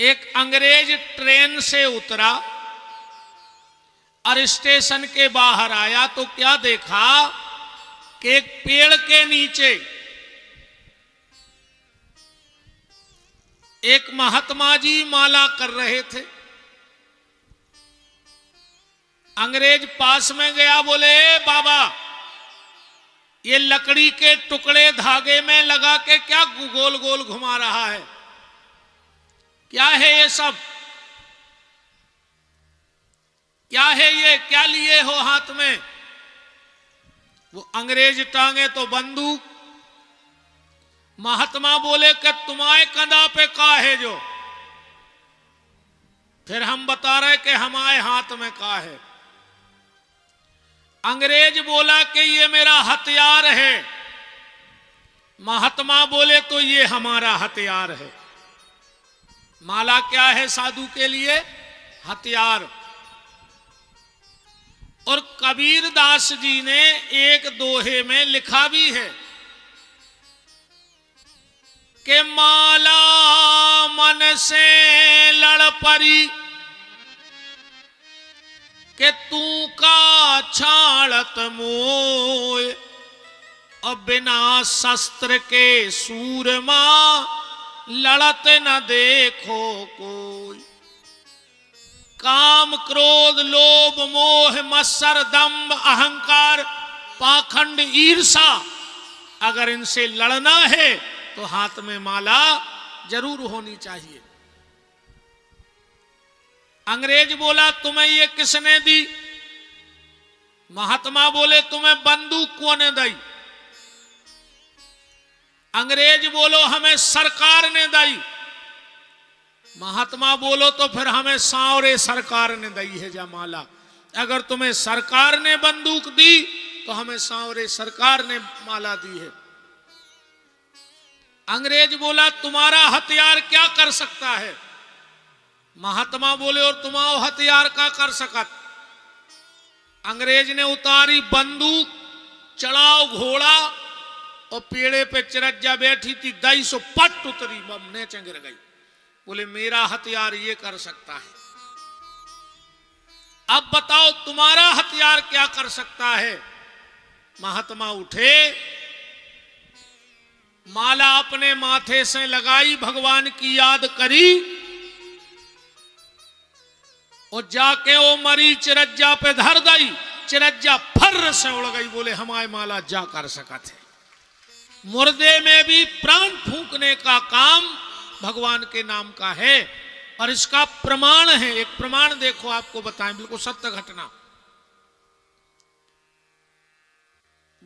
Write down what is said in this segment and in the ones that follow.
एक अंग्रेज ट्रेन से उतरा और स्टेशन के बाहर आया तो क्या देखा कि एक पेड़ के नीचे एक महात्मा जी माला कर रहे थे। अंग्रेज पास में गया, बोले बाबा ये लकड़ी के टुकड़े धागे में लगा के क्या गोल गोल घुमा रहा है, क्या है ये सब, क्या है ये, क्या लिए हो हाथ में? वो अंग्रेज टांगे तो बंदूक। महात्मा बोले कि तुम्हारे कंधा पे का है जो? फिर हम बता रहे कि हमारे हाथ में का है। अंग्रेज बोला कि ये मेरा हथियार है। महात्मा बोले तो ये हमारा हथियार है। माला क्या है साधु के लिए? हथियार। और कबीर दास जी ने एक दोहे में लिखा भी है कि माला मन से लड़ परी के तू का छाड़त मोय, और बिना शस्त्र के सूरमा लड़त न देखो कोई। काम क्रोध लोभ मोह मत्सर दंभ अहंकार पाखंड ईर्षा, अगर इनसे लड़ना है तो हाथ में माला जरूर होनी चाहिए। अंग्रेज बोला तुम्हें ये किसने दी? महात्मा बोले तुम्हें बंदूक कौन दी? अंग्रेज बोलो हमें सरकार ने दी। महात्मा बोलो तो फिर हमें सांवरे सरकार ने दी है जमाला। अगर तुम्हें सरकार ने बंदूक दी तो हमें सांवरे सरकार ने माला दी है। अंग्रेज बोला तुम्हारा हथियार क्या कर सकता है? महात्मा बोले और तुम्हारा हथियार क्या कर सकत? अंग्रेज ने उतारी बंदूक, चढ़ाओ घोड़ा, और पेड़े पे चिरज्जा बैठी थी, 250 पट उतरी, बमने चंगर गई। बोले मेरा हथियार ये कर सकता है। अब बताओ तुम्हारा हथियार क्या कर सकता है? महात्मा उठे, माला अपने माथे से लगाई, भगवान की याद करी, और जाके वो मरी चिरज्जा पे धर दई। चिरज्जा फर्र से उड़ गई। बोले हमारे माला जा कर सकत है। मुर्दे में भी प्राण फूंकने का काम भगवान के नाम का है। और इसका प्रमाण है, एक प्रमाण देखो आपको बताएं, बिल्कुल सत्य घटना।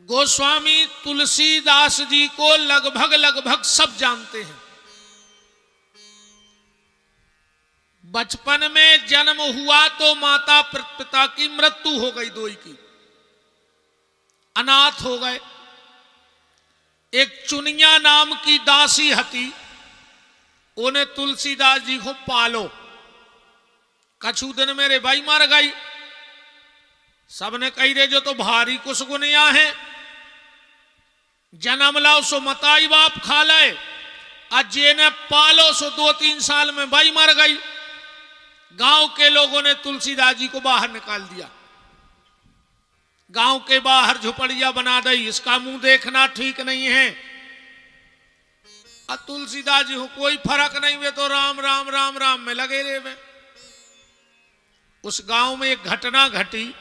गोस्वामी तुलसीदास जी को लगभग सब जानते हैं। बचपन में जन्म हुआ तो माता पिता की मृत्यु हो गई, दोई की, अनाथ हो गए। एक चुनिया नाम की दासी हती, उन्हें तुलसीदास जी को पालो। कछु दिन मेरे भाई मर गई। सबने कही रे जो तो भारी कुछ गुनिया है, जन्म लाओ सो मताई बाप खा लाए, अजे ने पालो सो 2-3 साल में भाई मर गई। गांव के लोगों ने तुलसीदास जी को बाहर निकाल दिया। गांव के बाहर झुपड़िया बना दी, इसका मुंह देखना ठीक नहीं है। अब तुलसीदास जी को कोई फर्क नहीं, वे तो राम राम राम राम में लगे रहे। वे उस गांव में एक घटना घटी।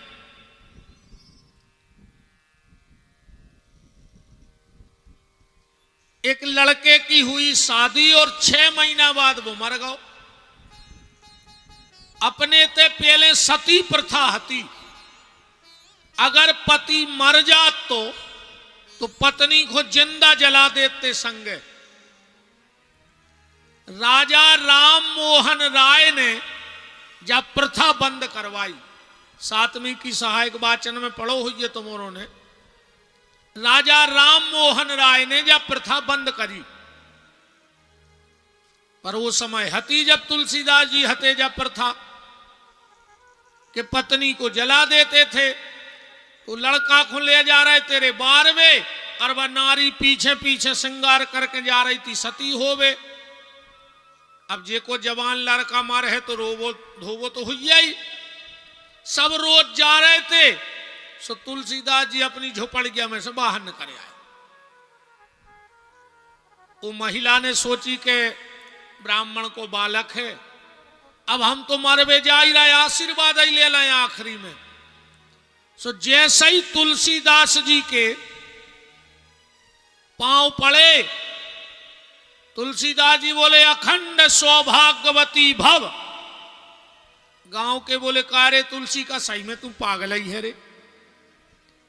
एक लड़के की हुई शादी और 6 महीना बाद वो मर गया। अपने ते पहले सती प्रथा हती, अगर पति मर जात तो पत्नी को जिंदा जला देते संगे। राजा राम मोहन राय ने जब प्रथा बंद करवाई, 7वीं की सहायक वाचन में पढ़ो हुई है तुमों ने, राजा राम मोहन राय ने जब प्रथा बंद करी, पर वो समय हती जब तुलसीदास जी हते जब प्रथा कि पत्नी को जला देते थे। तो लड़का को ले जा रहे तेरे 12वें, और वह नारी पीछे पीछे श्रृंगार करके जा रही थी, सती होवे। अब जे को जवान लड़का मारे है तो रोवो धोवो तो हुई ही। सब रोज जा रहे थे, सो तुलसीदास जी अपनी झोपड़िया में से बाहर निकल आए। वो महिला ने सोची के ब्राह्मण को बालक है, अब हम तो मरवे जा ही रहे, आशीर्वाद ही ले लें आखिरी में। सो जैसे ही तुलसीदास जी के पांव पड़े, तुलसीदास जी बोले अखंड सौभाग्यवती भव। गांव के बोले कारे तुलसी का सही में तुम पागल ही है रे,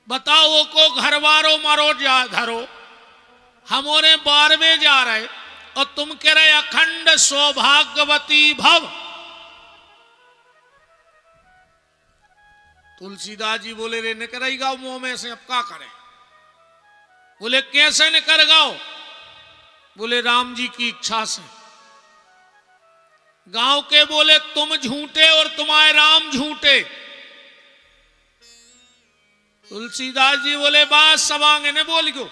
बताओ वो को घर वारो मारो जा धरो, हमारे 12वें जा रहे और तुम कह रहे अखंड सौभाग्यवती भव। तुलसीदास जी बोले रे निकर गाओ मुंह में से, अब क्या करें? बोले कैसे निकर गाओ? बोले राम जी की इच्छा से। गांव के बोले तुम झूठे और तुम्हारे राम झूठे। तुलसीदास जी बोले बात सवांगे ने बोल गो,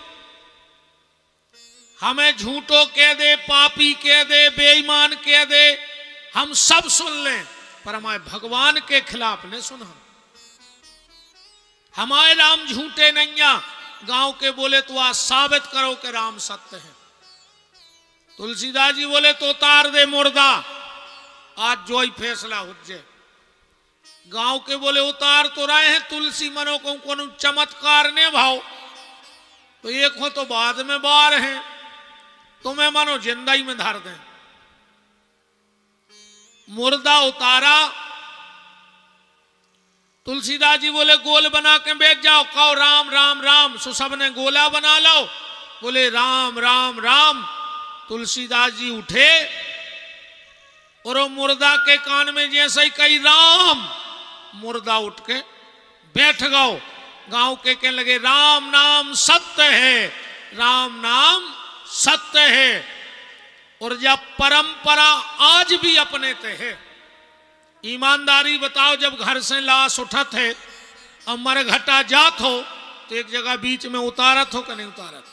हमें झूठो कह दे, पापी कह दे, बेईमान कह दे, हम सब सुन लें, पर हमारे भगवान के खिलाफ ने सुना। हमारे राम झूठे नहीं। गांव के बोले तो आज साबित करो कि राम सत्य है। तुलसीदास जी बोले तो उतार दे मुर्दा, आज जो ही फैसला हो जाए। गांव के बोले उतार तो रहे हैं, तुलसी मनो को कोनो चमत्कार ने भाव, तो एक हो तो बाद में बार हैं, तुम्हें मानो जिंदा ही में धर दें। मुर्दा उतारा, तुलसीदास जी बोले गोल बना के बैठ जाओ, कहो राम राम राम। सो सबने गोला बना लो, बोले राम राम राम। तुलसीदास जी उठे और वो मुर्दा के कान में जैसे ही कही राम, मुर्दा उठ के बैठ गओ। गांव के कहने लगे राम नाम सत्य है, राम नाम सत्य है। और जब परंपरा आज भी अपने ते है, ईमानदारी बताओ, जब घर से लाश उठत है और मरघटा जात हो तो एक जगह बीच में उतारत हो कि नहीं उतारत?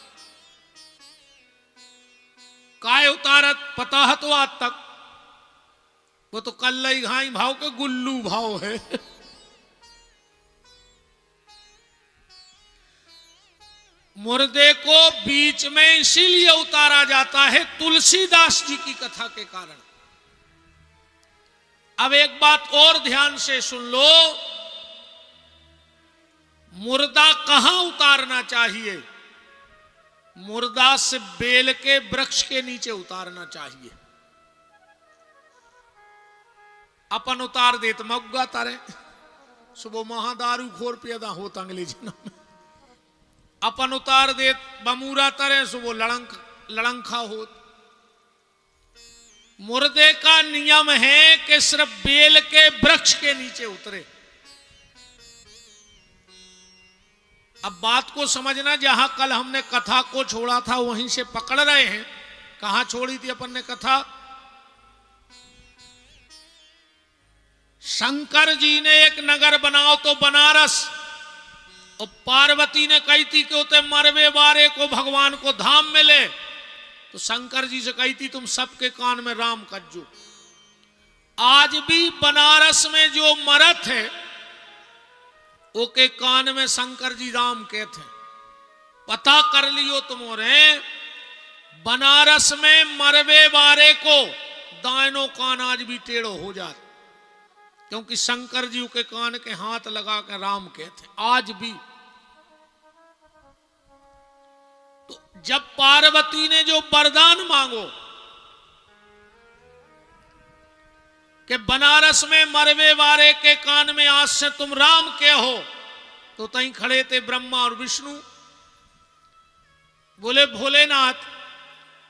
काय उतारत पता है तो आज तक? वो तो कल्लई घाई भाव के गुल्लू भाव है। मुर्दे को बीच में इसीलिए उतारा जाता है तुलसीदास जी की कथा के कारण। अब एक बात और ध्यान से सुन लो, मुर्दा कहां उतारना चाहिए? मुर्दा से बेल के वृक्ष के नीचे उतारना चाहिए। अपन उतार दे तो मग्गा तारे, सुबह महादारू खोर पैदा होता अंगले जन्म में। अपन उतार दे बमूरा तरे, सुबह लड़ंखा होत। मुर्दे का नियम है कि सिर्फ बेल के वृक्ष के नीचे उतरे। अब बात को समझना, जहां कल हमने कथा को छोड़ा था वहीं से पकड़ रहे हैं। कहां छोड़ी थी अपन ने कथा? शंकर जी ने एक नगर बनाओ तो बनारस, और पार्वती ने कही थी कि उते मरवे वारे को भगवान को धाम मिले, तो शंकर जी से कही थी तुम सबके कान में राम कज्जो। आज भी बनारस में जो मरत है ओके कान में शंकर जी राम कहते हैं। पता कर लियो तुम्हारे, बनारस में मरवे वारे को दायनो कान आज भी टेढ़ो हो जाता, क्योंकि शंकर जी के कान के हाथ लगा कर राम कहते आज भी। तो जब पार्वती ने जो वरदान मांगो कि बनारस में मरवे वारे के कान में आज से तुम राम के हो, तो तहीं खड़े थे ब्रह्मा और विष्णु। बोले भोलेनाथ,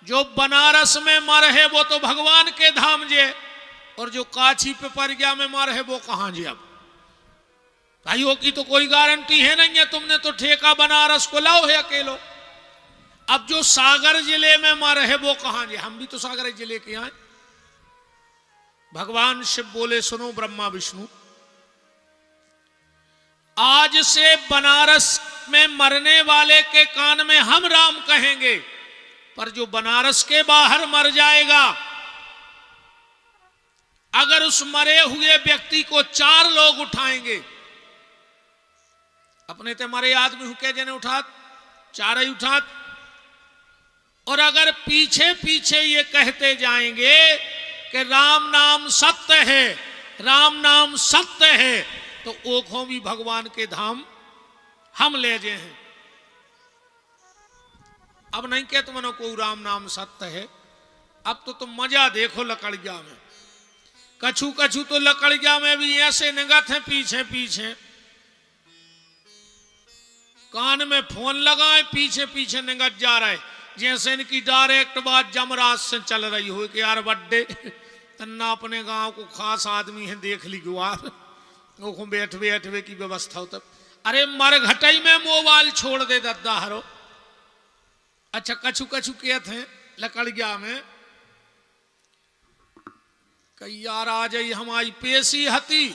जो बनारस में मर है वो तो भगवान के धाम जे, और जो काछी पे परग्या में मर है वो कहां जे? अब भाइयों की तो कोई गारंटी है नहीं है, तुमने तो ठेका बनारस को लाओ है अकेलो। अब जो सागर जिले में मर है वो कहां जे? हम भी तो सागर जिले के आए। भगवान शिव बोले सुनो ब्रह्मा विष्णु, आज से बनारस में मरने वाले के कान में हम राम कहेंगे, पर जो बनारस के बाहर मर जाएगा अगर उस मरे हुए व्यक्ति को 4 लोग उठाएंगे, अपने ते मरे आदमी हुके जने उठात, 4 ही उठात, और अगर पीछे पीछे ये कहते जाएंगे कि राम नाम सत्य है, राम नाम सत्य है, तो ओखों भी भगवान के धाम हम ले जे हैं। अब नहीं कहते मनो को राम नाम सत्य है। अब तो तुम मजा देखो लकड़िया में, कछु कछु तो लकड़िया में भी ऐसे निगत है पीछे पीछे, कान में फोन लगाए पीछे पीछे निगत जा रहे, जैसे इनकी डायरेक्ट बात जमराज से चल रही हो कि यार बड्डे तन्ना अपने गांव को खास आदमी है, देख ली गुआर वो बैठवे बैठवे की व्यवस्था हो। तब अरे मरघटई में मोबाइल छोड़ दे दद्दा हरो। अच्छा कछु कछु कहते हैं लकड़िया में कई यार आ जाई हमारी पेशी हती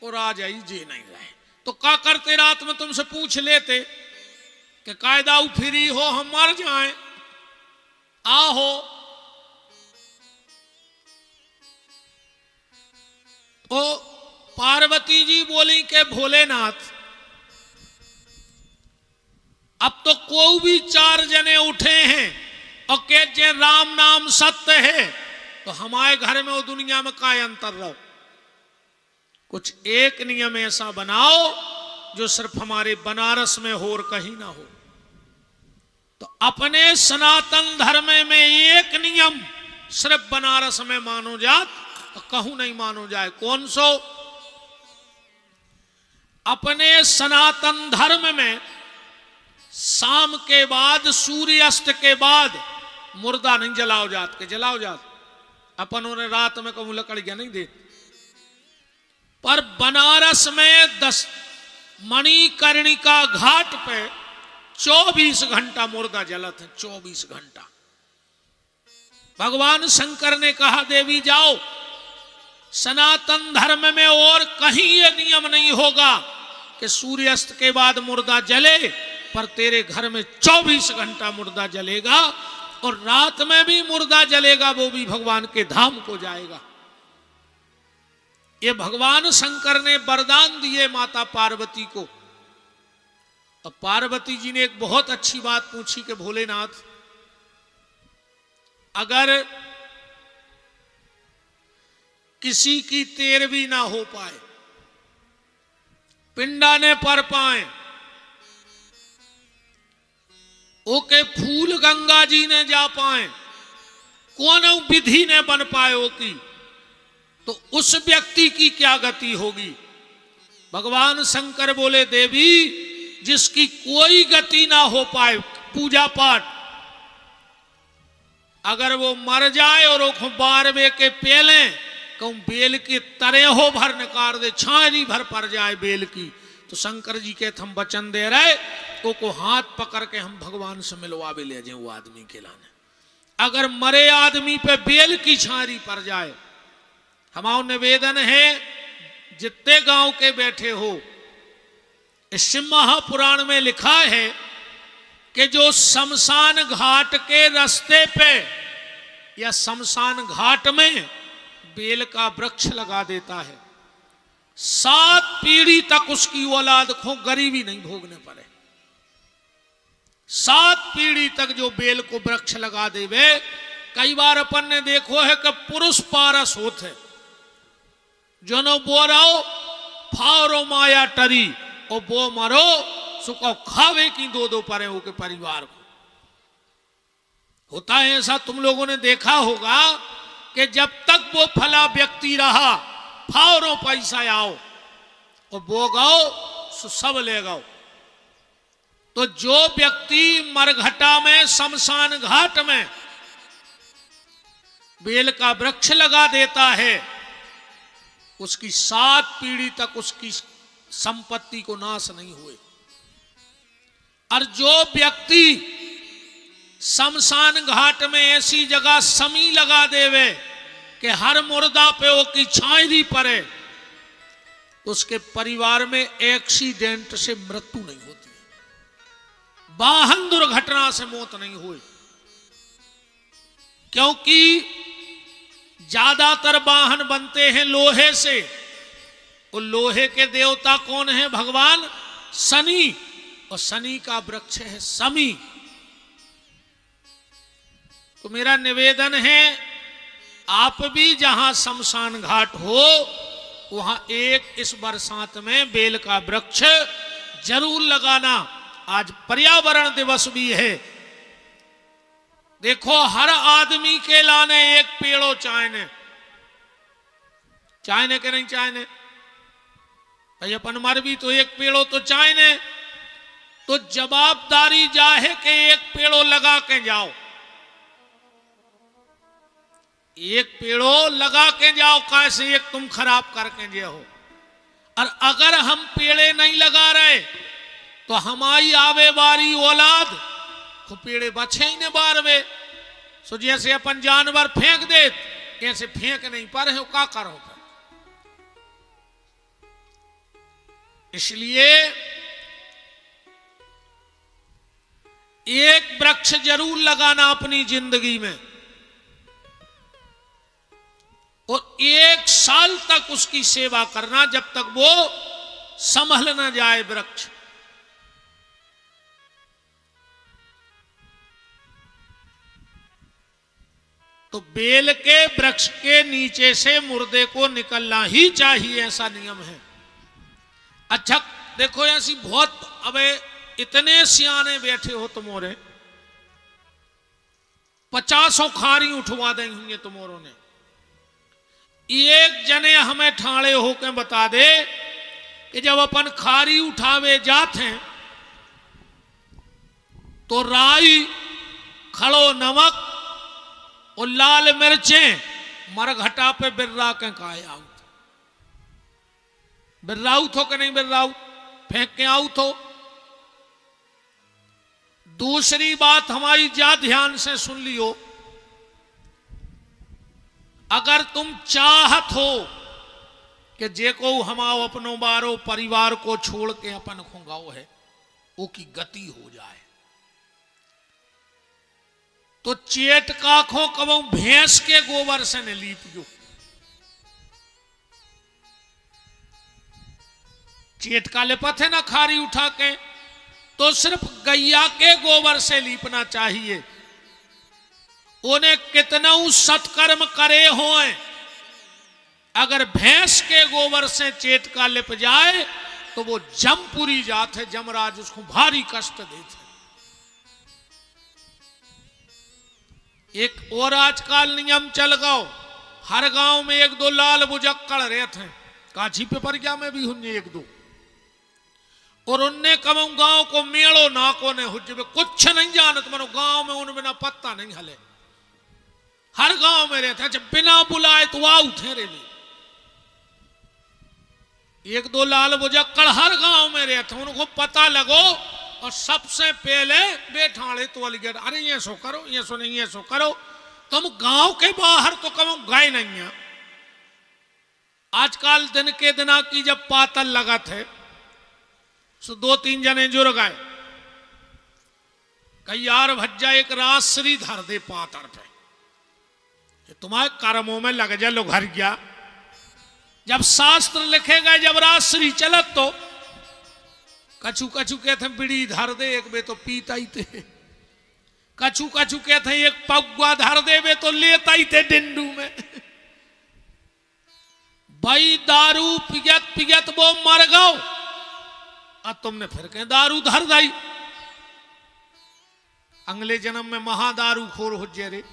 और आ जाई जे नहीं रहे, तो क्या करते रात में तुमसे पूछ लेते कि कायदा फ्री हो हम मर जाएं, आहो। तो पार्वती जी बोली के भोलेनाथ अब तो कोई भी 4 जने उठे हैं और के जे राम नाम सत्य है, तो हमारे घर में वो दुनिया में काय अंतर रहो। कुछ एक नियम ऐसा बनाओ जो सिर्फ हमारे बनारस में हो और कहीं ना हो। तो अपने सनातन धर्म में एक नियम सिर्फ बनारस में मानो जात और कहूं नहीं मानो जाए। कौन सो? अपने सनातन धर्म में शाम के बाद, सूर्यास्त के बाद मुर्दा नहीं जलाओ जात के, जलाओ जात अपन उन्हें रात में कहूं लकड़ियां नहीं दे। पर बनारस में 10 मणिकर्णिका घाट पे 24 घंटा मुर्दा जलत है, 24 घंटा। भगवान शंकर ने कहा देवी जाओ, सनातन धर्म में और कहीं यह नियम नहीं होगा कि सूर्यास्त के बाद मुर्दा जले, पर तेरे घर में 24 घंटा मुर्दा जलेगा, और रात में भी मुर्दा जलेगा, वो भी भगवान के धाम को जाएगा। ये भगवान शंकर ने वरदान दिए माता पार्वती को। और पार्वती जी ने एक बहुत अच्छी बात पूछी कि भोलेनाथ अगर किसी की 13वीं ना हो पाए, पिंडा ने पर पाए, ओके फूल गंगा जी ने जा पाए, कौन विधि ने बन पाए ओकी, तो उस व्यक्ति की क्या गति होगी? भगवान शंकर बोले देवी जिसकी कोई गति ना हो पाए पूजा पाठ, अगर वो मर जाए और वो 12 के पहले कहूं बेल के तरे हो भर निकाल दे, छारी भर पड़ जाए बेल की, तो शंकर जी के हम वचन दे रहे को हाथ पकड़ के हम भगवान से मिलवा भी ले जाए वो आदमी के लाने। अगर मरे आदमी पे बेल की छारी पड़ जाए, हमारा निवेदन है जितने गांव के बैठे हो, इस महापुराण में लिखा है कि जो शमशान घाट के रास्ते पे या शमशान घाट में बेल का वृक्ष लगा देता है, 7 पीढ़ी तक उसकी औलाद को गरीबी नहीं भोगने पड़े। 7 पीढ़ी तक जो बेल को वृक्ष लगा देवे। कई बार अपन ने देखो है कि पुरुष पारस होते जो नो बोराओ फारो माया टरी और बो मरो सुको खावे की 2-2 परे हो के परिवार को। होता है ऐसा, तुम लोगों ने देखा होगा कि जब तक वो फला व्यक्ति रहा फावरो पैसा आओ और बो गाओ सो सब ले गाओ। तो जो व्यक्ति मरघटा में शमशान घाट में बेल का वृक्ष लगा देता है, उसकी 7 पीढ़ी तक उसकी संपत्ति को नाश नहीं हुए। और जो व्यक्ति शमशान घाट में ऐसी जगह समी लगा देवे कि हर मुर्दा पे वो की छायरी पड़े, तो उसके परिवार में एक्सीडेंट से मृत्यु नहीं होती है, वाहन दुर्घटना से मौत नहीं हुई। क्योंकि ज्यादातर वाहन बनते हैं लोहे से। और लोहे के देवता कौन है? भगवान शनि। और शनि का वृक्ष है समी। तो मेरा निवेदन है, आप भी जहां शमशान घाट हो वहां एक इस बरसात में बेल का वृक्ष जरूर लगाना। आज पर्यावरण दिवस भी है। देखो, हर आदमी के लाने एक पेड़ो चाहने के नहीं चाहने भाई, अपन मर भी तो एक पेड़ो तो चाहने। तो जवाबदारी जाहे कि एक पेड़ो लगा के जाओ, एक पेड़ो लगा के जाओ। कैसे एक तुम खराब करके जाओ। और अगर हम पेड़े नहीं लगा रहे तो हमारी आवे वाली औलाद को पेड़े बचे ही नहीं बारवे। सो जैसे अपन जानवर फेंक दे, कैसे फेंक नहीं पा रहे हो, क्या करो। इसलिए एक वृक्ष जरूर लगाना अपनी जिंदगी में, और 1 साल तक उसकी सेवा करना जब तक वो संभल न जाए वृक्ष। तो बेल के वृक्ष के नीचे से मुर्दे को निकलना ही चाहिए, ऐसा नियम है। अच्छा देखो, ऐसी बहुत, अबे इतने सियाने बैठे हो तुमोरे, 50 खारी उठवा देंगे तुमोरों ने। एक जने हमें ठाणे होके बता दे कि जब अपन खारी उठावे जाते हैं तो राई, खड़ो नमक और लाल मिर्चें मरघटा पे बिर्रा के काए आउत। बिर्राऊ थो कि नहीं बिर्राऊ? फेंक के आऊ थो। दूसरी बात हमारी जा ध्यान से सुन लियो, अगर तुम चाहत हो कि जेको हमाओ अपनो बारो परिवार को छोड़ के अपन खुंगाओ है वो की गति हो जाए, तो चेट काखों कबो भैंस के गोबर से न लीपियो। चेट का लिपत है ना खारी उठा के, तो सिर्फ गैया के गोबर से लीपना चाहिए। उन्हें कितना सत्कर्म करे होए, अगर भैंस के गोबर से चेट का लिप जाए तो वो जमपुरी जात है, जमराज उसको भारी कष्ट देते। एक और आजकल नियम चल गओ, हर गांव में 1-2 लाल बुजक्कड़ रहते हैं। काछी पे परिया में भी हुन्ने 1-2, और उनने कमऊ गांव को मेड़ो नाको ने हुज्जे कुछ नहीं जानत, मनो गांव में उन बिना पत्ता नहीं हले, हर गांव में रहते हैं। जब बिना बुलाए तो आओ थे रे, 1-2 लाल बुजक्कड़ हर गांव में रहते, उनको पता लगो और सबसे पहले बैठाड़े तो अलीगढ़, अरे ये सो करो, ये सो नहीं, ये सो करो। तुम गांव के बाहर तो कमो गाय नहीं है। आजकल दिन के दिना की जब पातल लगत है, सो 2-3 जने जुड़ गए, कई यार भज्जा एक रासरी धर दे पातर पे, तुम्हारे कर्मों में लग जा लो घर गया। जब शास्त्र लिखे गए, जब रासरी चलत तो कछु कछु कहते बीड़ी धर दे, एक बे तो पीता ही थे। कछु कछु कहते एक पगुआ धर दे बे तो लेता ही थे डिंडू में। भाई दारू पियत पियत वो मर गओ, अब तुमने फिर कह दारू धर दाई। अगले जन्म में महादारू खोर हो जे रे।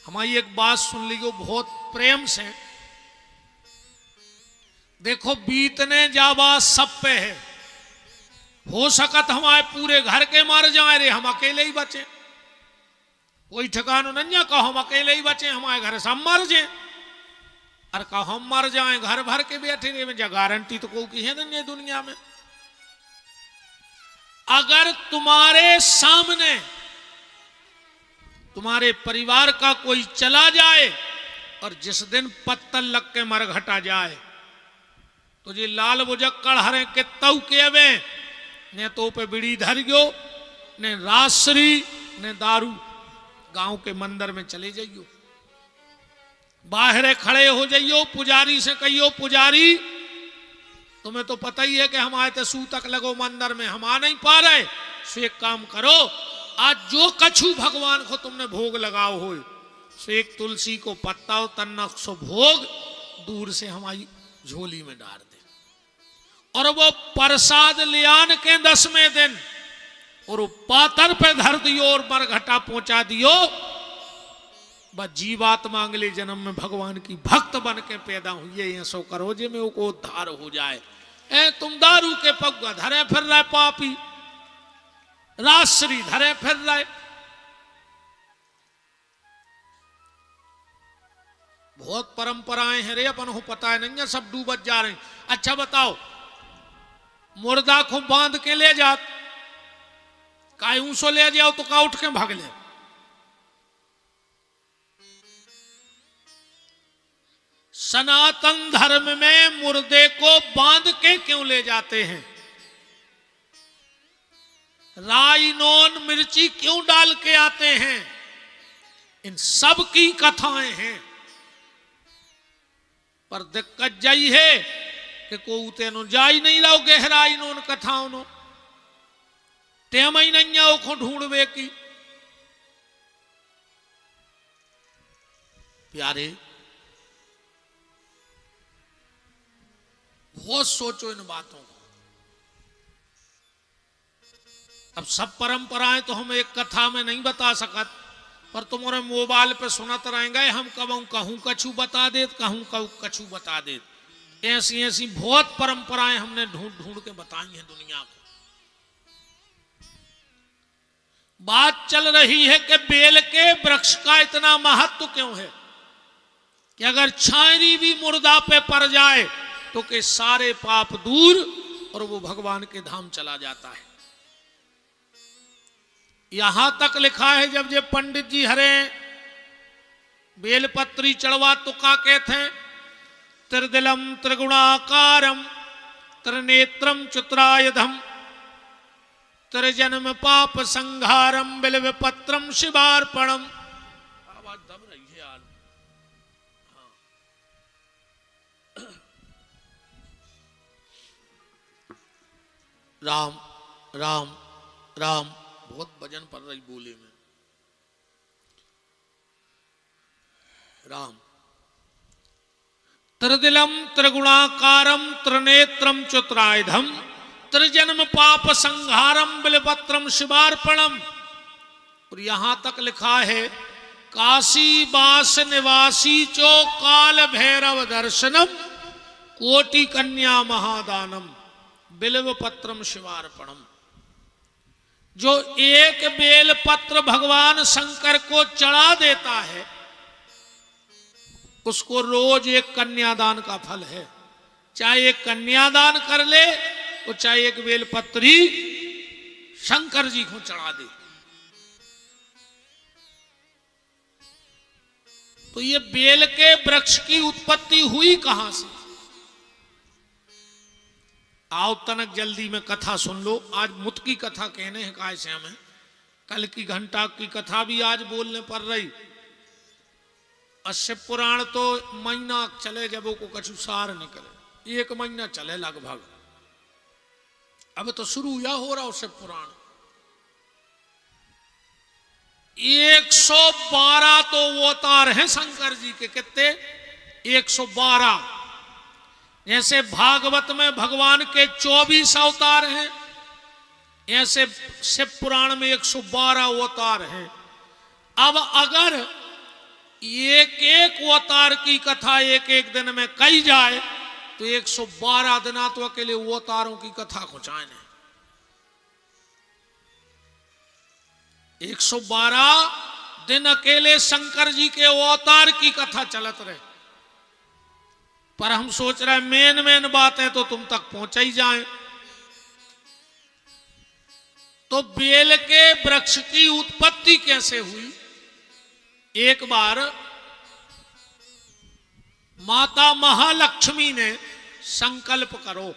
हमारी एक बात सुन लियो बहुत प्रेम से, देखो बीतने जावा सब पे है, हो सकत हमारे पूरे घर के मार जाए रे, हम अकेले ही बचे, कोई ठिकानो नहीं कहो हम अकेले ही बचे, हमारे घर सब मर जाए। और कहो हम मर जाए घर भर के बैठे रे, में गारंटी तो कोई की है नहीं दुनिया में। अगर तुम्हारे सामने तुम्हारे परिवार का कोई चला जाए और जिस दिन पत्तल लग के मरघटा जाए, तो जी लाल बुजक्कड़ हरे के तऊ के वे ने तो पे बीड़ी धर गयो, ने रासरी ने दारू, गांव के मंदिर में चले जाइयो। बाहरे खड़े हो जाइयो, पुजारी से कहियो पुजारी तुम्हें तो पता ही है कि हम आए थे सूतक लगो मंदिर में, हम आ नहीं पा रहे, सो एक काम करो, आज जो कछु भगवान को तुमने भोग लगाओ हो, सो एक तुलसी को पत्ता हो तन्नक सो भोग दूर से हमारी झोली में डाल दे। और वो प्रसाद ले आन के 10वें दिन और वो पातर पे धर दियो और मरघटा पहुंचा दियो, बस जीवात्मा अगले जन्म में भगवान की भक्त बन के पैदा हुई है, ये सो करो जे में वो उद्धार हो जाए। ए तुम दारू के पगुआ धरे फिर रहे पापी, राश्री धरे फिर रहे, बहुत परंपराएं हैं रे, अपन को पता है नहीं है, सब डूबत जा रहे हैं। अच्छा बताओ, मुर्दा को बांध के ले जात, कायूं सो ले जाओ तो का उठ के भाग ले। सनातन धर्म में मुर्दे को बांध के क्यों ले जाते हैं? राई नोन मिर्ची क्यों डाल के आते हैं? इन सब की कथाएं हैं, पर दिक्कत जाई है कि को तेनो जाई नहीं रहो गहराई नोन कथाओं नो, टेम ही नहीं आओ को ढूंढवे की। प्यारे बहुत सोचो इन बातों को। अब सब परंपराएं तो हम एक कथा में नहीं बता सकत, पर तुम्हारे मोबाइल पे सुनत रहेंगे, हम कहूं कछु बता दे, कहूं कछु बता दे। ऐसी ऐसी बहुत परंपराएं हमने ढूंढ ढूंढ के बताई हैं दुनिया को। बात चल रही है कि बेल के वृक्ष का इतना महत्व क्यों है कि अगर छायरी भी मुर्दा पे पड़ जाए तो के सारे पाप दूर और वो भगवान के धाम चला जाता है। यहां तक लिखा है, जब जे पंडित जी हरे बेलपत्री चढ़वा तो का कहते हैं, त्रिदिलम त्रिगुणाकारम त्रिनेत्रम चतुरायुधम त्रिजन्म पाप संहारम बिल्वपत्रम शिवार्पणम। आवाज दब रही है यार। राम राम राम, बहुत भजन पड़ रही बोले में। राम त्रिदिलम त्रिगुणाकारम त्रिनेत्रम चतुरायुधम त्रिजन्म पाप संहारम बिल्वपत्रम शिवार्पणम। और यहां तक लिखा है, काशी बास निवासी चो काल भैरव दर्शनम कोटि कन्या महादानम बिल्वपत्रम शिवार्पणम। जो एक बेल पत्र भगवान शंकर को चढ़ा देता है उसको रोज एक कन्यादान का फल है। चाहे एक कन्यादान कर ले और चाहे एक बेलपत्री शंकर जी को चढ़ा दे। तो ये बेल के वृक्ष की उत्पत्ति हुई कहां से? आओ तनक जल्दी में कथा सुन लो। आज मुत की कथा कहने हैं काय से हमें, कल की घंटा की कथा भी आज बोलने पड़ रही। शिव पुराण तो महीना चले जब वो को कछु सार निकले, 1 महीना चले लगभग। अब तो शुरू या हो रहा शिव पुराण। 112 तो वो अवतार हैं शंकर जी के, कितने? 112। जैसे भागवत में भगवान के 24 अवतार हैं, ऐसे शिव पुराण में 112 अवतार हैं। अब अगर एक एक अवतार की कथा एक एक दिन में कही जाए तो 112 दिना तो अकेले अवतारों की कथा को चाहे। 112 दिन अकेले शंकर जी के अवतार की कथा चलत रहे। पर हम सोच रहे हैं मेन बातें तो तुम तक पहुंचा ही जाए। तो बेल के वृक्ष की उत्पत्ति कैसे हुई? एक बार माता महालक्ष्मी ने संकल्प करो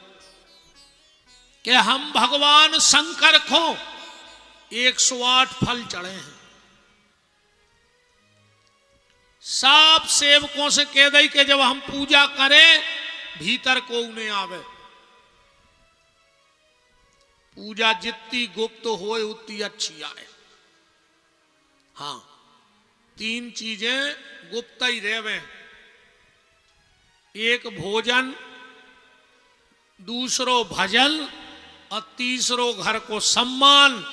कि हम भगवान शंकर को 108 फल चढ़े हैं। सब सेवकों से कह दई कि जब हम पूजा करें भीतर को उन्हें आवे। पूजा जितनी गुप्त होए उतनी अच्छी आए। हाँ, 3 चीजें गुप्त ही रहवे। एक भोजन, दूसरो भजन और तीसरो घर को सम्मान।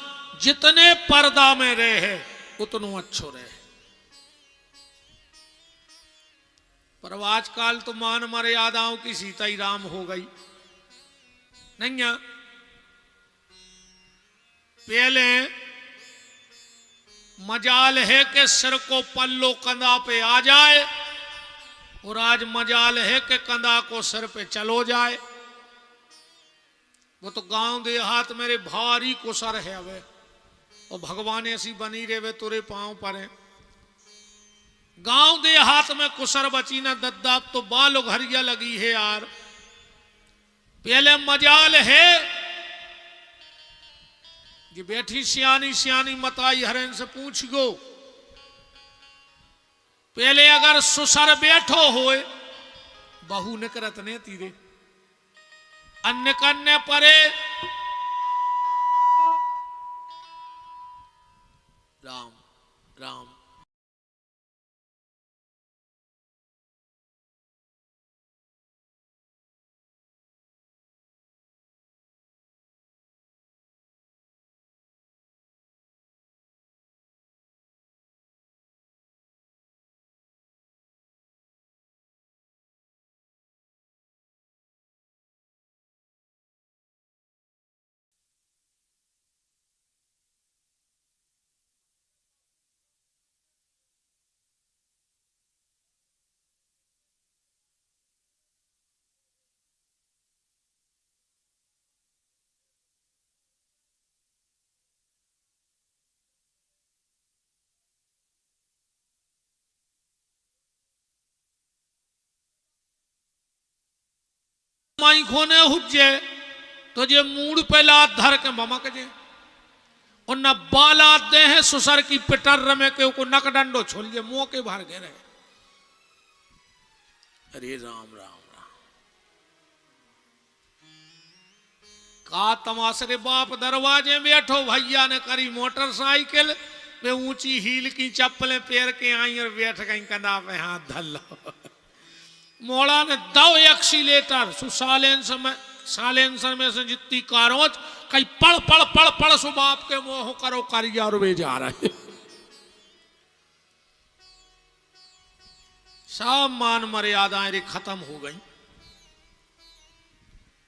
जितने पर्दा में रहे उतनो अच्छो रहे। पर आजकल तो मान मर्यादाओं की सीता ही राम हो गई नहीं है। पहले मजाल है कि सिर को पल्लो कंधा पे आ जाए और आज मजाल है कि कंधा को सिर पे चलो जाए। वो तो गांव देहात मेरे भारी कुसर है वे, और भगवान ऐसी बनी रहे वे तुरे पांव पर है। गांव देहात में कुसर बची ना दद्दा, तो बाल घरिया लगी है यार। पहले मजाल है कि बैठी सियानी सियानी मताई हरेन से पूछ गो। पहले अगर सुसर बैठो होए बहू निकरत ने तीरे अन्य करने परे। राम राम माई खोने हुज्जे तो जे मूड पे लात धर के बमक जे और न बालात दे हैं सुसर की पिटर में के को नक डंडो छोल जे मुंह के भर गए रहे। अरे राम राम राम का तमाशरे बाप दरवाजे बैठो भैया ने करी मोटरसाइकिल में ऊंची हील की चप्पलें पैर के आई और बैठ गई कंधा पे हाथ धर लो। मोड़ा ने दो एक्सीलेटर सालेंसर में से जितनी कारोज कई पड़ पड़ पड़ पड़ सो बाप के मोह करो करिया और वे जा रहे। सब मान मर्यादाएं खत्म हो गई।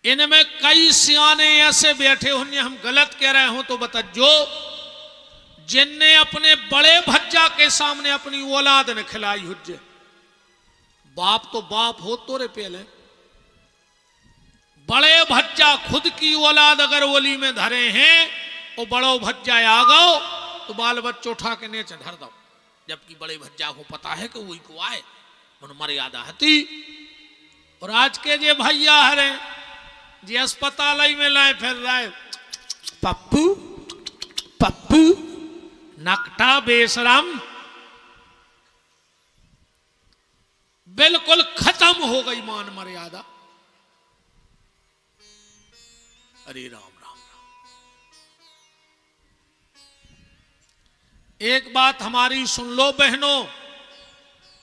इनमें कई सियाने ऐसे बैठे होंगे, हम गलत कह रहे हो तो बतजो, जिनने अपने बड़े भज्जा के सामने अपनी औलाद ने खिलाई हुज्जे। बाप तो बाप हो तो रे पहले बड़े भज्जा खुद की औलाद अगर ओली में धरे हैं और बड़ो भज्जा आ गो तो बाल बच्चों उठा के नीचे धर दो, जबकि बड़े भज्जा को पता है कि वही को आए उन मर्यादा हती। और आज के जे भैया हरे जे अस्पताल में लाए फिर रहे पप्पू पप्पू नकटा बेशरम, बिल्कुल खत्म हो गई मान मर्यादा। अरे राम राम राम। एक बात हमारी सुन लो बहनों,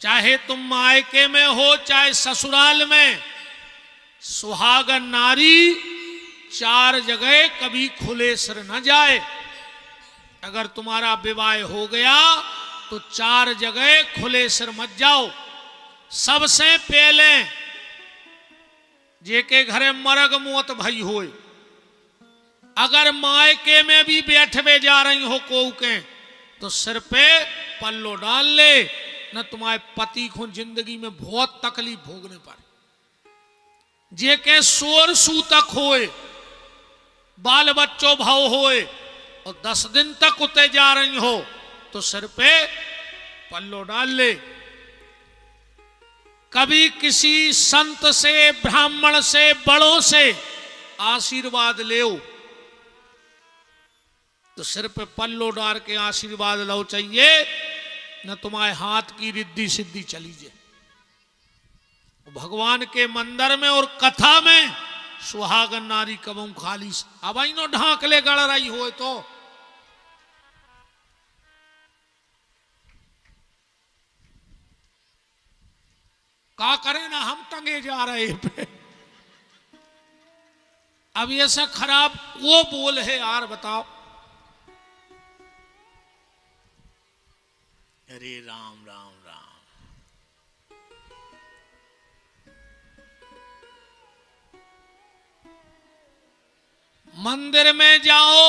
चाहे तुम मायके में हो चाहे ससुराल में, सुहागन नारी 4 जगह कभी खुले सिर न जाए। अगर तुम्हारा विवाह हो गया तो 4 जगह खुले सिर मत जाओ। सबसे पहले जेके घरे मरग मौत भई होए, अगर मायके में भी बैठवे जा रही हो को के तो सिर पे पल्लो डाल ले, न तुम्हारे पति को जिंदगी में बहुत तकलीफ भोगने पर। जेके शोर सूतक होए, बाल बच्चों भाव होए और 10 दिन तक उते जा रही हो तो सिर पे पल्लो डाल ले। कभी किसी संत से ब्राह्मण से बड़ों से आशीर्वाद ले तो सिर पे पल्लो डाल के आशीर्वाद लो चाहिए। न तुम्हारे हाथ की रिद्धि सिद्धि चली जाए। भगवान के मंदिर में और कथा में सुहागन नारी कबम खाली अब आई नो ढांकले गड़ रही हो तो का करे ना, हम टंगे जा रहे पे। अब ये सब खराब वो बोल है यार, बताओ। अरे राम राम राम। मंदिर में जाओ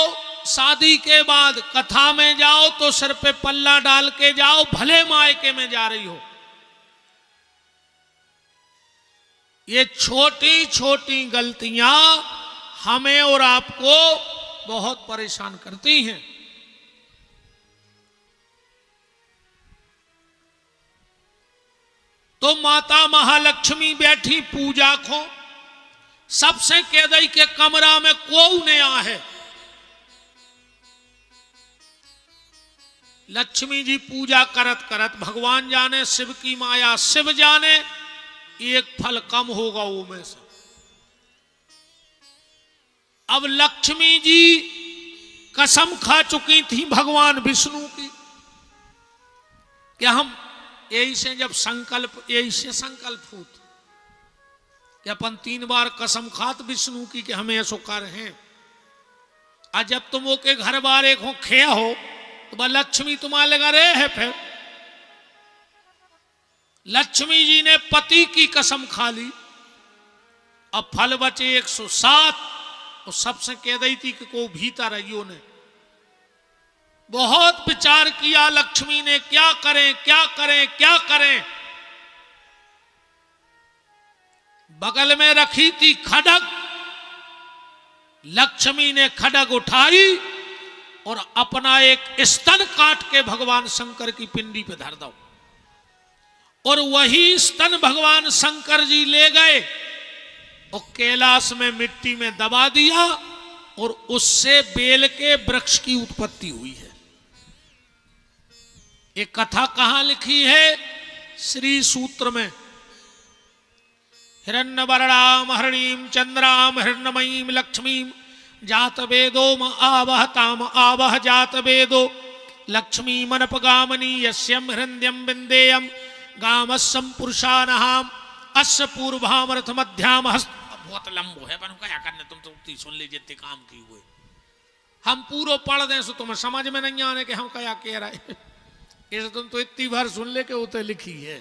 शादी के बाद, कथा में जाओ तो सिर पे पल्ला डाल के जाओ, भले मायके में जा रही हो। ये छोटी छोटी गलतियां हमें और आपको बहुत परेशान करती हैं। तो माता महालक्ष्मी बैठी पूजा को, सबसे कह दई के कमरा में को ने आ है। लक्ष्मी जी पूजा करत करत, भगवान जाने शिव की माया शिव जाने, एक फल कम होगा वो में से। अब लक्ष्मी जी कसम खा चुकी थी भगवान विष्णु की कि हम यही से जब संकल्प, यही से संकल्प होत कि अपन 3 बार कसम खात विष्णु की कि हमें ऐसो कर हैं। आज जब तुम वो के घर बार एक हो खे हो तो लक्ष्मी तुम्हारे लगा रहे है। फिर लक्ष्मी जी ने पति की कसम खा ली, अब फल बचे 107। और सबसे कह रही थी कि को भीतर रहियो ने। बहुत विचार किया लक्ष्मी ने, क्या करें क्या करें क्या करें। बगल में रखी थी खड्ग, लक्ष्मी ने खड्ग उठाई और अपना एक स्तन काट के भगवान शंकर की पिंडी पे धर दो। और वही स्तन भगवान शंकर जी ले गए और कैलाश में मिट्टी में दबा दिया, और उससे बेल के वृक्ष की उत्पत्ति हुई है। एक कथा कहां लिखी है? श्री सूत्र में। हिरण्यवर्णाम हरिणीम चंद्राम हिरण्यमयीम लक्ष्मीम जात वेदो आवहताम आवह जात वेदो लक्ष्मी मनपगामनी यस्यम हिरण्यम बिंदेयम गामस्सम पुरुषानहाम अस्य पूर्वामर्थ मध्याम हस्त। बहुत लंबो है, बनो क्या करने, तुम तो उतनी सुन लीजिए, इतने काम की हुए। हम पूरा पढ़ दें सो तुम्हें समझ में नहीं आने के हम क्या कह रहे हैं। इसे तुम तो इतनी बार सुन ले के उतने लिखी है।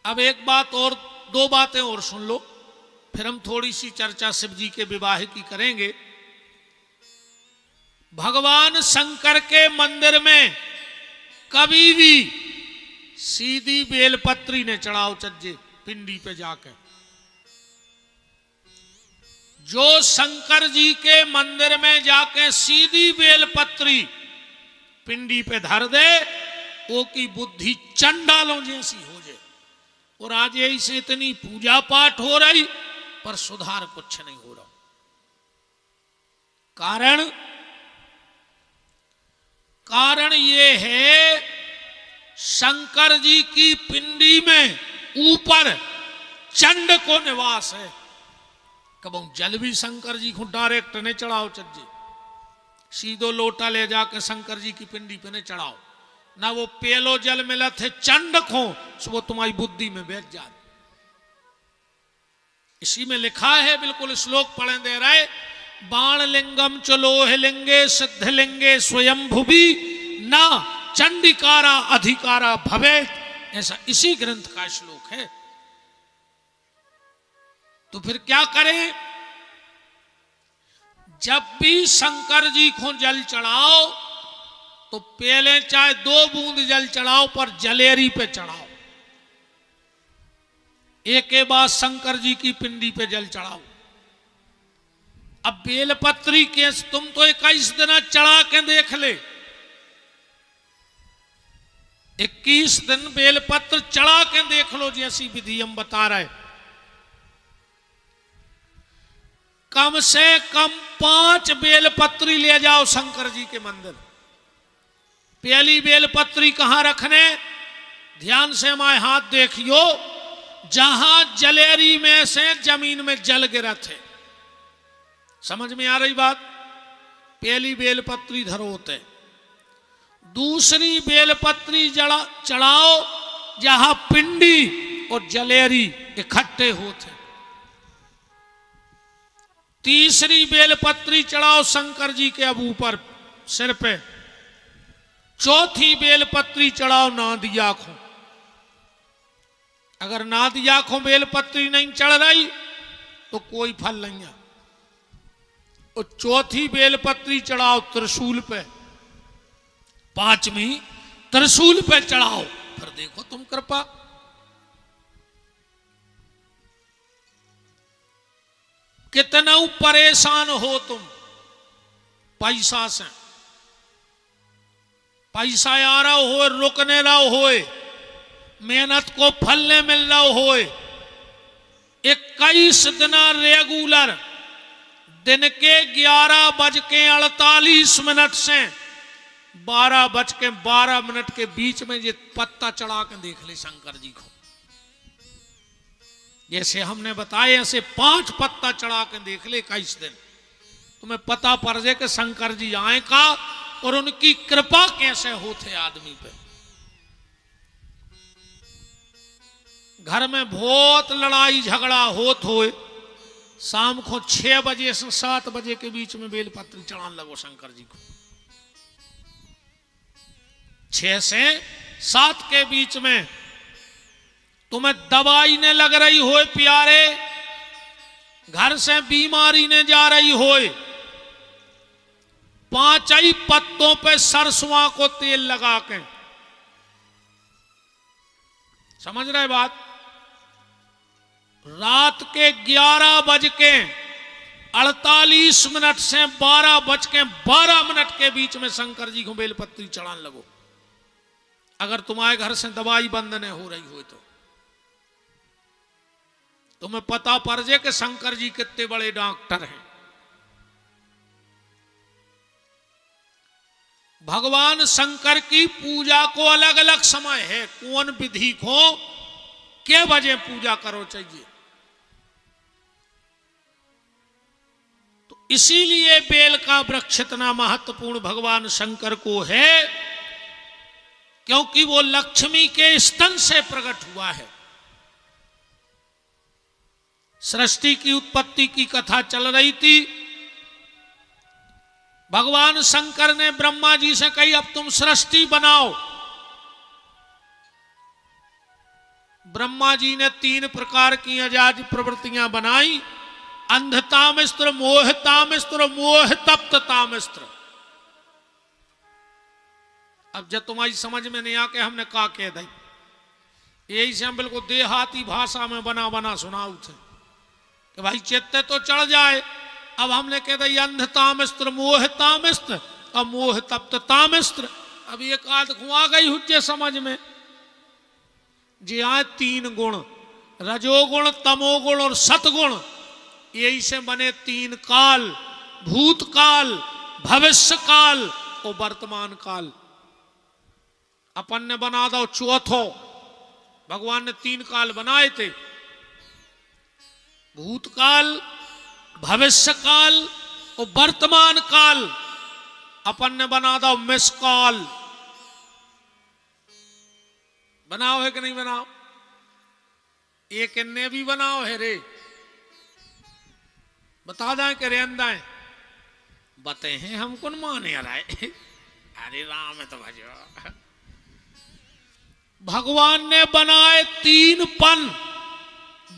अब एक बात और, 2 बातें और सुन लो, फिर हम थोड़ी सी चर्चा शिव जी के विवाह की करेंगे। भगवान शंकर के मंदिर में कभी भी सीधी बेलपत्री ने चढ़ाओ चज्जे पिंडी पे जाकर। जो शंकर जी के मंदिर में जाके सीधी बेलपत्री पिंडी पे धर दे, वो की बुद्धि चंडालों जैसी हो जाए। और आज यही से इतनी पूजा पाठ हो रही पर सुधार कुछ नहीं हो रहा। कारण ये है, शंकर जी की पिंडी में ऊपर चंड को निवास है। कबो जल भी शंकर जी को डायरेक्ट ने चढ़ाओ चज्जे, सीधो लोटा ले जाके शंकर जी की पिंडी पे ने चढ़ाओ ना। वो पेलो जल मिला थे चंड को, सो वो तुम्हारी बुद्धि में बैठ जाए। इसी में लिखा है, बिल्कुल श्लोक पढ़े दे रहे, बाण लिंगम चलोह लिंगे सिद्ध लिंगे स्वयं भुवि ना चंडिकारा अधिकारा भवेत। ऐसा इसी ग्रंथ का श्लोक है। तो फिर क्या करें? जब भी शंकर जी को जल चढ़ाओ तो पहले चाहे 2 बूंद जल चढ़ाओ, पर जलेरी पे चढ़ाओ। एक के बाद शंकर जी की पिंडी पे जल चढ़ाओ। अब बेलपत्री के तुम तो 21 दिन चढ़ा के देख ले, 21 दिन बेलपत्र चढ़ा के देख लो, जैसी विधि हम बता रहे। कम से कम 5 बेलपत्री ले जाओ शंकर जी के मंदिर, पहली बेलपत्री कहां रखने, ध्यान से हमारे हाथ देखियो, जहां जलेरी में से जमीन में जल गिरा थे। समझ में आ रही बात? पहली बेलपत्री धरोते, दूसरी बेलपत्री चढ़ाओ जहां पिंडी और जलेरी इकट्ठे होते, तीसरी बेलपत्री चढ़ाओ शंकर जी के अब ऊपर सिर पे, चौथी बेलपत्री चढ़ाओ नादी आंखों। अगर नादी आंखों बेलपत्री नहीं चढ़ रही तो कोई फल नहीं है। और चौथी बेलपत्री चढ़ाओ त्रिशूल पे, पांचवी त्रिशूल पे चढ़ाओ, फिर देखो तुम कृपा। कितना परेशान हो तुम पैसा से, पैसा आ रहा हो, रुकने रहा हो, मेहनत को फल नहीं मिल रहा हो, 21 दिन रेगुलर दिन के 11:48 से 12:12 के बीच में ये पत्ता चढ़ा के देख ले शंकर जी को। जैसे हमने बताया ऐसे 5 पत्ता चढ़ा के देख ले 21 दिन, तुम्हें पता पड़ जाए कि शंकर जी आए का और उनकी कृपा कैसे होते आदमी पे। घर में बहुत लड़ाई झगड़ा होत होए, शाम को 6 बजे से 7 बजे के बीच में बेलपत्री चढ़ाने लगो शंकर जी को। 6 से 7 के बीच में तुम्हें दवाई ने लग रही हो प्यारे, घर से बीमारी ने जा रही हो, 5 ही पत्तों पे सरसों को तेल लगा के, समझ रहे बात, रात के 11:48 से 12:12 के बीच में शंकर जी को बेलपत्री चढ़ाने लगो। अगर तुम्हारे घर से दवाई बंद नहीं हो रही हो तो तुम्हें पता पड़ जाए कि शंकर जी कितने बड़े डॉक्टर हैं। भगवान शंकर की पूजा को अलग अलग समय है, कौन विधि को के बजे पूजा करो चाहिए। तो इसीलिए बेल का वृक्ष इतना महत्वपूर्ण भगवान शंकर को है, क्योंकि वो लक्ष्मी के स्तन से प्रकट हुआ है। सृष्टि की उत्पत्ति की कथा चल रही थी, भगवान शंकर ने ब्रह्मा जी से कही अब तुम सृष्टि बनाओ। ब्रह्मा जी ने 3 प्रकार की अजाज प्रवृत्तियां बनाई, अंधतामिस्त्र, मोहतामिस्त्र, मोह तप्ततामिस्त्र। अब जब तुम्हारी समझ में नहीं आके हमने का कह दी, यही से हम बिल्कुल देहाती भाषा में बना बना सुनाऊ थे कि भाई चेत्ते तो चढ़ जाए। अब हमने कह दी अंधतामिस्त्र, मोहतामिस्त्र और मोह तप्ततामिस्त्र। अब एक आध आ गई हुज्जे समझ में, जी आए 3 गुण, रजोगुण, तमोगुण और सतगुण, यही से बने 3 काल, भूतकाल, भविष्य काल और वर्तमान काल। अपन ने बना दो चौथो, भगवान ने 3 काल बनाए थे, भूतकाल, भविष्य काल और वर्तमान काल। अपन ने बना दो मिसकाल। बनाओ है कि नहीं बनाओ? एक ने भी बनाओ है रे, बता दें कि रेंदाएं बते हैं हमको माने राय। अरे राम है तो भजो। भगवान ने बनाए 3 पन,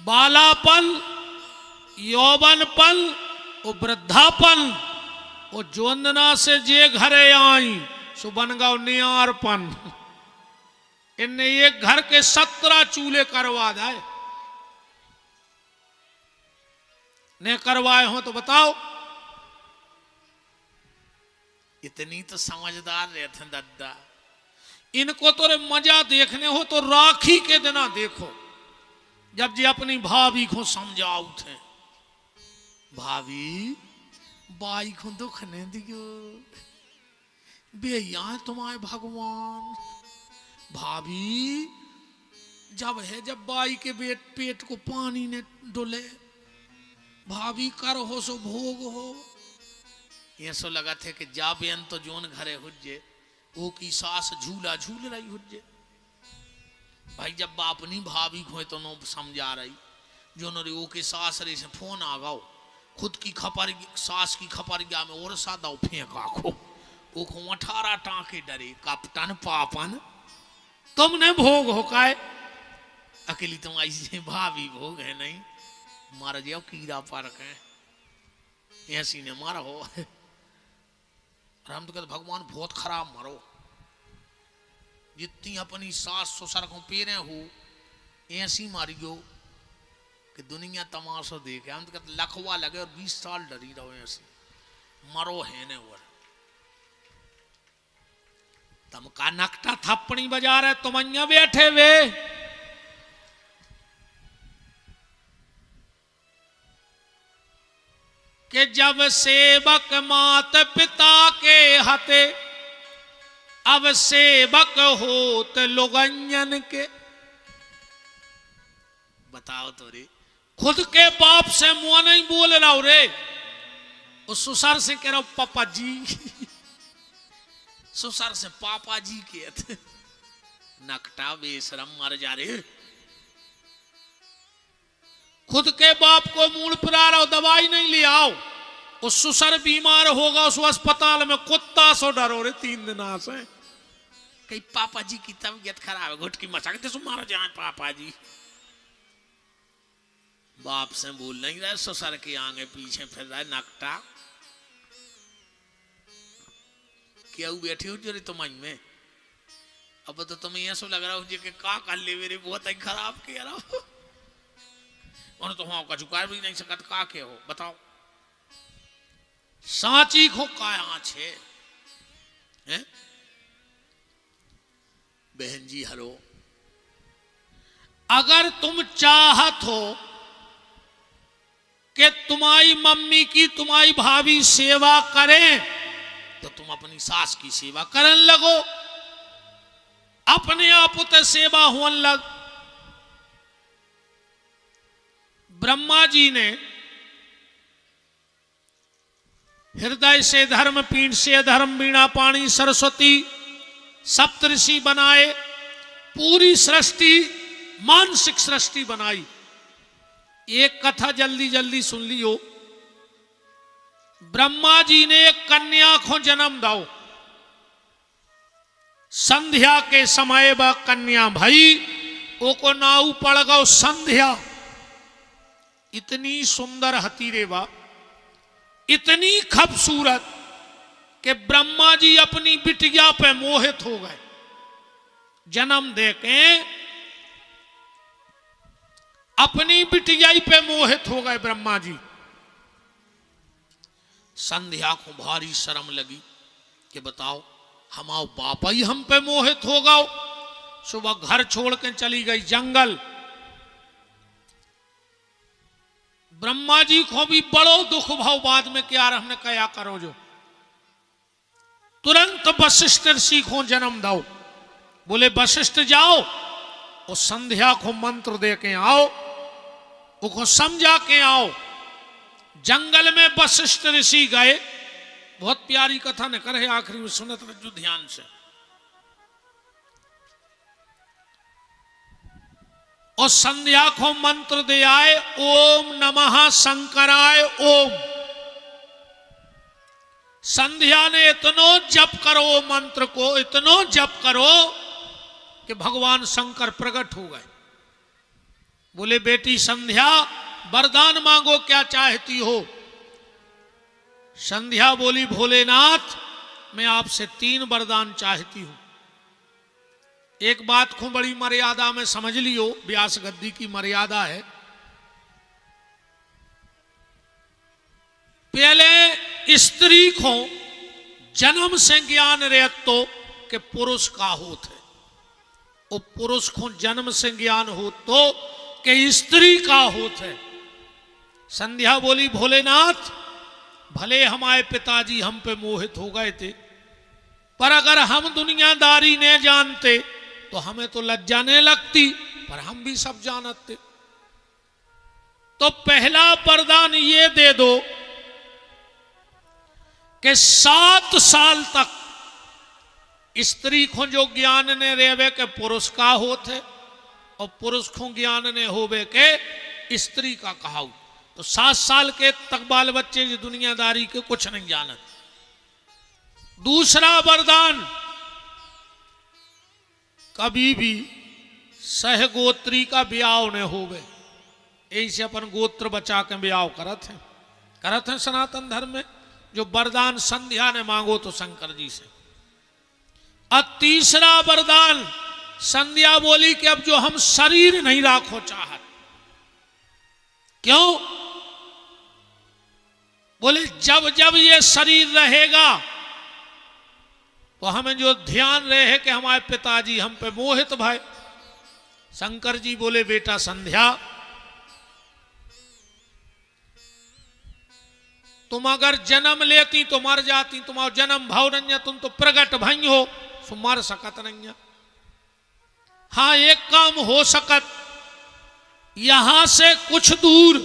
बालापन, यौवनपन और वृद्धापन। और जोंदना से जे घरे आई सो बन गौ नियारपन। इनने एक घर के 17 चूल्हे करवा दाए, ने करवाए हो तो बताओ। इतनी तो समझदार रहते दादा। इनको तो रे मजा देखने हो तो राखी के दिना देखो, जब जी अपनी भाभी को समझाओ थे, भाभी बाई को दुख नहीं दियो, बे यहाँ तुम्हारे भगवान। भाभी जब बाई के पेट को पानी ने डोले, भाभी कर हो सो भोग हो। ये सो लगा थे कि जा बेन तो जोन घरे हुज्जे वो की सास झूला झूल रही हुज्जे। भाई जब अपनी भाभी को तो नो समझा रही जो नो रे वो के सास रे से फोन आ गाओ, खुद की खपर सास की खपर गया में और सा दाओ फेंक आखो वो को 18 टाँके डरे कप्तान पापन तुमने भोग हो काए अकेली तुम ऐसे भाभी भोग है नहीं मार जाओ कीड़ा पार के ऐसी ने मारा हो। हम तो कहते भगवान बहुत खराब मारो, जितनी अपनी सास ससुर को पेरे हो ऐसी मारियो कि दुनिया तमाशा देखे। हम तो कहते लखवा लगे और 20 साल डरी रहो ऐसी मरो है ने वर तम का नकटा थप्पड़ी बजा रहे तुम अन्य बैठे वे। कि जब सेवक मात पिता के हते अब सेवक होत लोगन के। बताओ तो रे खुद के बाप से मुंह नहीं बोल रहा रे, उस ससुर से कह रहा हूं पापा जी ससुर से पापा जी के नकटा बेशरम मर जा रे। खुद के बाप को मूड पिला रहा हो, दवाई नहीं ले आओ, उस ससुर बीमार होगा उस अस्पताल में कुत्ता सो डरो रे 3 दिन से कहीं पापा जी की तबीयत खराब है घुटकी मचा के मारा जाए पापा जी। बाप से बोल नहीं रहे ससुर के आगे पीछे फिर रहा है नकटा। क्या बैठे हो जो रे तुम में अब तो तुम्हें ऐसा लग रहा हो कि का कर ले मेरे बहुत ही खराब कह रहा हो और तो वहां का झुका भी नहीं सकत का के हो बताओ। साची को काया छे हैं बहन जी हरो, अगर तुम चाहत हो कि तुम्हारी मम्मी की तुम्हारी भाभी सेवा करें तो तुम अपनी सास की सेवा करन लगो, अपने आप उते सेवा होन लग। ब्रह्मा जी ने हृदय से धर्म, पीठ से धर्म, वीणा पाणी सरस्वती सप्तऋषि बनाए, पूरी सृष्टि मानसिक सृष्टि बनाई। एक कथा जल्दी जल्दी सुन लियो। ब्रह्मा जी ने एक कन्या को जन्म दाओ, संध्या के समय वह कन्या भई ओ को नाऊ पड़ गो संध्या। इतनी सुंदर हती रे बा, इतनी खूबसूरत कि ब्रह्मा जी अपनी बिटिया पे मोहित हो गए। जन्म दे के अपनी बिटिया पे मोहित हो गए ब्रह्मा जी। संध्या को भारी शर्म लगी कि बताओ हमारा बापा ही हम पे मोहित हो गओ। सुबह घर छोड़ के चली गई जंगल। ब्रह्मा जी को भी बड़ो दुख भाव बाद में कि यार हमने क्या करो जो। तुरंत वशिष्ठ ऋषि को जन्म दो। बोले वशिष्ठ जाओ और संध्या को मंत्र दे के आओ, उसको समझा के आओ। जंगल में वशिष्ठ ऋषि गए। बहुत प्यारी कथा ने करे आखिरी में सुनत रहो ध्यान से। और संध्या को मंत्र दे आए, ओम नमः शंकराय ओम। संध्या ने इतनो जप करो मंत्र को, इतनो जप करो कि भगवान शंकर प्रकट हो गए। बोले बेटी संध्या वरदान मांगो, क्या चाहती हो। संध्या बोली भोलेनाथ मैं आपसे 3 वरदान चाहती हूं। एक बात को बड़ी मर्यादा में समझ लियो, व्यास गद्दी की मर्यादा है। पहले स्त्री को जन्म से ज्ञान रहतो कि पुरुष का होत है, और पुरुष को जन्म से ज्ञान हो तो कि स्त्री का होत है। संध्या बोली भोलेनाथ भले हमारे पिताजी हम पे मोहित हो गए थे, पर अगर हम दुनियादारी ने जानते तो हमें तो लज्जा नहीं लगती, पर हम भी सब जानते। तो पहला वरदान ये दे दो कि 7 साल तक स्त्री को जो ज्ञान ने रेवे के पुरुष का होते और पुरुष को ज्ञान ने होवे के स्त्री का कहाऊ। तो 7 साल के तक बाल बच्चे जो दुनियादारी के कुछ नहीं जानत। दूसरा वरदान, कभी भी सहगोत्री का ब्याह न होवे। ऐसे अपन गोत्र बचा के ब्याह करत हैं सनातन धर्म में। जो वरदान संध्या ने मांगो तो शंकर जी से। और तीसरा वरदान, संध्या बोली कि अब जो हम शरीर नहीं राखो चाहत। क्यों? बोले जब जब ये शरीर रहेगा तो हमें जो ध्यान रहे कि हमारे पिताजी हम पे मोहित भय। शंकर जी बोले बेटा संध्या, तुम अगर जन्म लेती तो मर जाती, तुम्हारा जन्म भाव नहीं, तुम तो प्रगट भई हो, सो मर सकत नहीं। हाँ एक काम हो सकत, यहां से कुछ दूर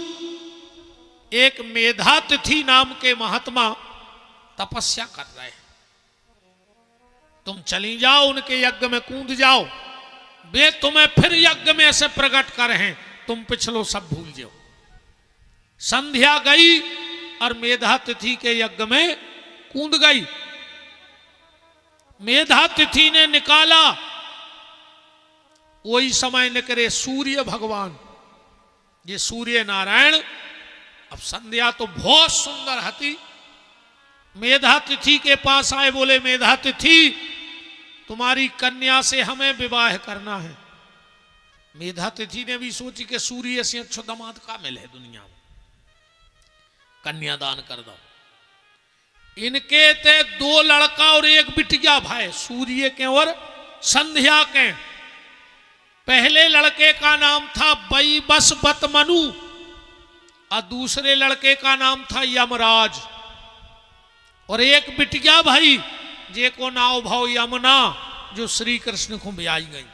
एक मेधातिथि नाम के महात्मा तपस्या कर रहे हैं। तुम चली जाओ उनके यज्ञ में कूद जाओ, वे तुम्हें फिर यज्ञ में से प्रकट कर हैं, तुम पिछलो सब भूल जाओ। संध्या गई और मेधातिथि के यज्ञ में कूद गई। मेधातिथि ने निकाला, वही समय निकले सूर्य भगवान, ये सूर्य नारायण। अब संध्या तो बहुत सुंदर हती, मेधातिथि के पास आए, बोले मेधातिथि तुम्हारी कन्या से हमें विवाह करना है। मेधातिथि ने भी सोची कि सूर्य से अच्छा दामाद का मिले दुनिया में, कन्यादान कर दो। इनके ते 2 लड़का और 1 बिटिया भाई, सूर्य के और संध्या के। पहले लड़के का नाम था बैबस्वत मनु और दूसरे लड़के का नाम था यमराज। और 1 बिटिया भाई जे को नाव भाव यमुना, जो श्री कृष्ण को ब्याई गई।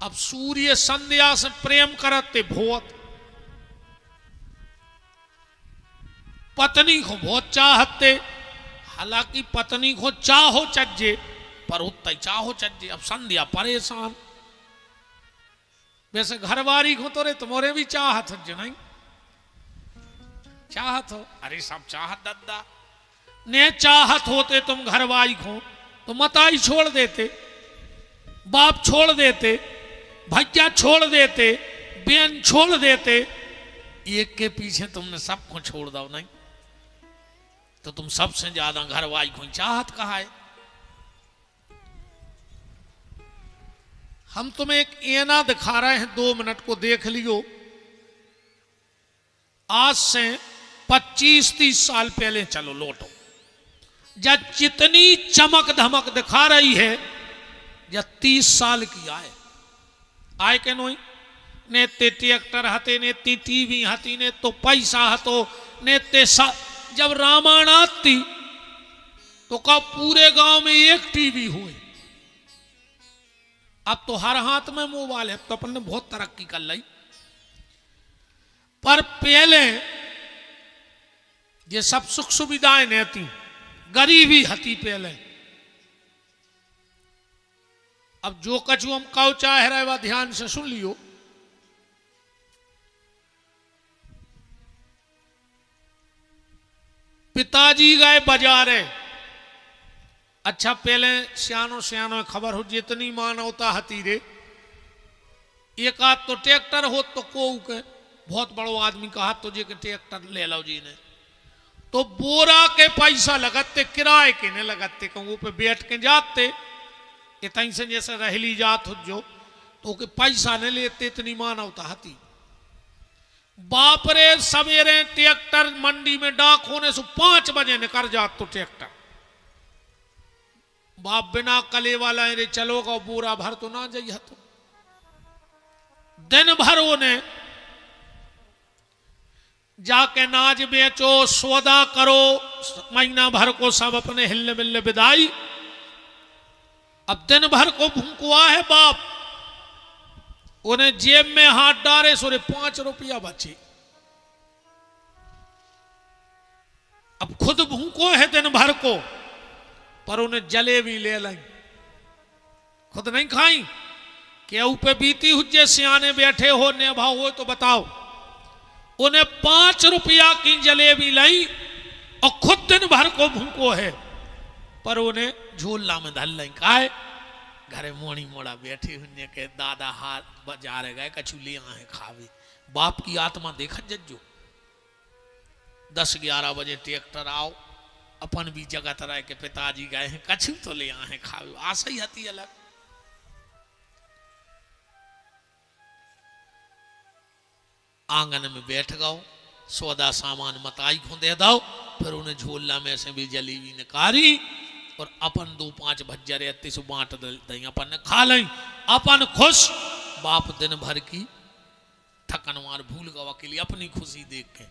अब सूर्य संध्या से प्रेम करते बहुत, पत्नी को बहुत चाहते। हालांकि पत्नी को चाहो चज्जे, पर उतना ही चाहो चज्जे। अब संध्या परेशान, वैसे घरवारी को तो रे तुम्हारे भी चाहत जो नहीं चाहत हो। अरे सब चाहत दद्दा ने चाहत होते तुम घरवारी को तो मताई छोड़ देते, बाप छोड़ देते, भैया छोड़ देते, बहन छोड़ देते। एक के पीछे तुमने सबको छोड़ दो नहीं, तो तुम सबसे ज्यादा घरवारी को चाहत कहा है। हम तुम्हें एक एना दिखा रहे हैं, 2 मिनट को देख लियो। आज से 25-30 साल पहले चलो लौटो, जब जितनी चमक धमक दिखा रही है, जब 30 साल की आए के नोई ने ते ट्रैक्टर हते, ने ती टीवी हती, ने तो पैसा हतो, ने ते जब रामायण आती तो का पूरे गांव में 1 टीवी हुए। अब तो हर हाथ में मोबाइल है, तो अपन ने बहुत तरक्की कर ली। पर पहले ये सब सुख सुविधाएं नहीं थी, गरीबी हती पहले। अब जो कछु हम कहो चाह रहे वह ध्यान से सुन लियो। पिताजी गए बाजारे। अच्छा पहले सियानो खबर हो, जितनी मानवता हती रे, एक आध तो ट्रैक्टर हो तो को के बहुत बड़ो आदमी कहा तो जे के ट्रैक्टर ले लो जी ने, तो बोरा के पैसा लगाते, किराए के ने लगाते, कहूँ पे बैठ के जाते, इतनी से जैसे रहली जात हो जो, तो के पैसा नहीं लेते, इतनी मानवता हती। बाप रे सवेरे ट्रैक्टर मंडी में डाक होने से 5 बजे निकल जात तो ट्रैक्टर। बाप बिना कले वाला रे चलोगा, बोरा भर तो ना जाइए। तो दिन भर ने जाके नाज बेचो, सौदा करो, महीना भर को सब अपने हिल्ले मिल्ले विदाई। अब दिन भर को भूखुआ है बाप, उन्हें जेब में हाथ डाले, सोरे 5 रुपया बचे। अब खुद भूखो है दिन भर को, पर उन्हें जलेबी ले लाई, खुद नहीं खाई। क्या पे बीती हुए सियाने बैठे हो, ने भाव हो तो बताओ। उन्हें 5 रुपया की जलेबी लाई और खुद दिन भर को भूखो है, पर उन्हें झोला में धल लाई। काहे घरे मोड़ी मोड़ा बैठे हुए के दादा हाथ बाजार गए कछु ले आए खावे। बाप की आत्मा देखा जज्जो, 10-11 बजे ट्रैक्टर आओ, अपन भी जगत रहे के पिताजी गए हैं, कछु तो ले आए खावे। आशा ही आती अलग। आंगन में बैठ गओ, सौदा सामान मताई को दे दो, फिर उन्हें झोला में से भी जलेबी निकाली और अपन 2-5 भज्जर अत्ती से बांट दई, अपन ने खा लें, अपन खुश। बाप दिन भर की थकन मार भूल गवा के लिए अपनी खुशी देख के